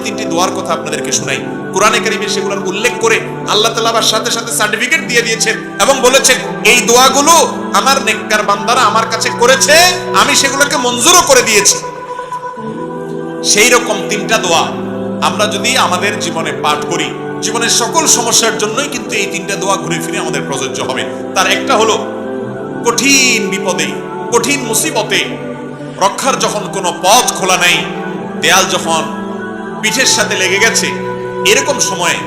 তিনটি দোয়ার কথা আপনাদেরকে শোনাই। কোরআনে কারিমে সেগুলোর উল্লেখ করে আল্লাহ তাআলা আবার সাথে সাথে সার্টিফিকেট দিয়ে দিয়েছেন এবং বলেছেন এই দোয়াগুলো আমার নেককার বান্দারা আমার কাছে করেছে, আমি সেগুলোকে মঞ্জুরও করে দিয়েছি। সেই রকম তিনটা দোয়া আমরা যদি আমাদের জীবনে পাঠ করি, জীবনের সকল সমস্যার জন্যই কিন্তু এই তিনটা দোয়া ঘুরে ফিরে আমাদের প্রযোজ্য হবে। তার একটা হলো কঠিন বিপদে, কঠিন মুসিবতে, রক্ষার যখন কোনো পথ খোলা নেই, দেয়াল যখন পিঠের সাথে লেগে গেছে, এরকম সময়ে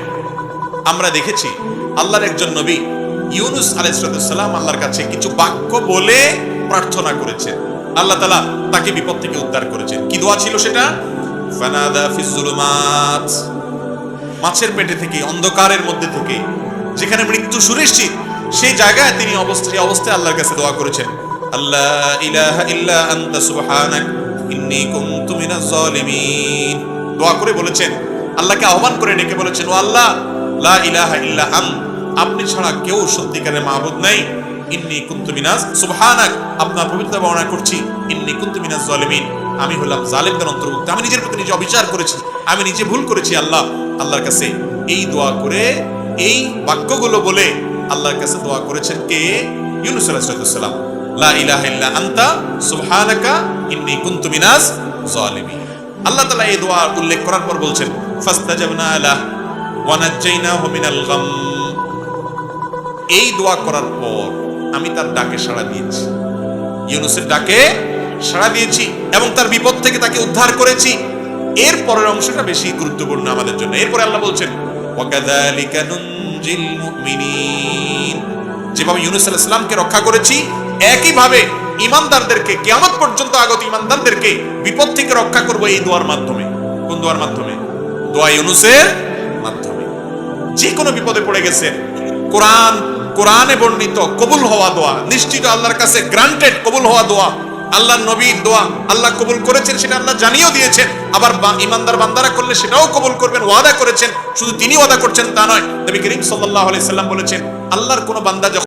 আমরা দেখেছি আল্লাহর একজন নবী ইউনুস আলাইহিস সালাম আল্লাহর কাছে কিছু বাক্য বলে প্রার্থনা করেছেন, আল্লাহ তাআলা তাকে বিপদ থেকে উদ্ধার করেছেন। কি দোয়া ছিল সেটা? ফানাদা ফিজ যুলুমাত, মাছের পেটে থেকে, অন্ধকারের মধ্যে থেকে, যেখানে মৃত্যু সুনিশ্চিত, সেই জায়গায় তিনি অবস্থায় আল্লাহর কাছে দোয়া করেছেন, আল্লাহ ইলাহা ইল্লা আনতা সুবহানাক ইন্নী কুনতু মিনাজ জালিমিন। দোয়া করে বলেছেন, আল্লাহকে আহ্বান করে ডেকে বলেছেন, ও আল্লাহ, লা ইলাহা ইল্লা আন্ত, আপনি ছাড়া কেউ সত্যিকারের মাবুদ নাই, ইন্নী কুনতু মিনাজ সুবহানাক, আপনার পবিত্রতা বর্ণনা করছি, ইন্নী কুনতু মিনাজ জালিমিন, আমি হলাম জালিমদের অন্তর্ভুক্ত, আমি নিজের প্রতি নিজে অবিচার করেছি, আমি নিজে ভুল করেছি। আল্লাহর কাছে এই দোয়া করে, এই বাক্যগুলো বলে আল্লাহর কাছে দোয়া করেছেন কে? ইউনুস আলাইহিস সালাম। লা ইলাহা ইল্লা আনতা সুবহানাকা ইন্নী কুনতু মিনাজ জালিমিন। আল্লাহ তাআলা এই দোয়া উল্লেখ করার পর বলছেন, ফাস্তাজাবনা লাহু ওয়া নাজ্জাইনাহু মিনাল গাম। এই দোয়া করার পর আমি তার ডাকে সাড়া দিয়েছি, ইউনুসের ডাকে সাড়া দিয়েছি এবং তার বিপদ থেকে তাকে উদ্ধার করেছি। এর পরের অংশটা বেশি গুরুত্বপূর্ণ আমাদের জন্য। এরপরে আল্লাহ বলছেন, ওয়াকাযালিকা নুনজিল মুমিনিন, যেভাবে ইউনুস আলাইহিস সালামকে রক্ষা করেছি, একই ভাবে ঈমানদারদেরকে, কিয়ামত পর্যন্ত আগত ঈমানদারদেরকে বিপদ থেকে রক্ষা করব এই দোয়ার মাধ্যমে। কোন দোয়ার মাধ্যমে? দোয়া ইউনুসের মাধ্যমে। যে কোনো বিপদে পড়ে গেছে, কোরআনে বর্ণিত কবুল হওয়া দোয়া, নিশ্চিত আল্লাহর কাছে গ্রান্টেড কবুল হওয়া দোয়া, আল্লাহর নবীর দোয়া আল্লাহ কবুল করেছেন, সেটা আল্লাহ জানিয়েও দিয়েছেন। আবার ঈমানদার বান্দারা করলে সেটাও কবুল করবেন, ওয়াদা করেছেন। শুধু তিনি ওয়াদা করছেন তা নয়, নবী করিম সাল্লাল্লাহু আলাইহি সাল্লাম বলেছেন, আল্লাহর কোন বান্দা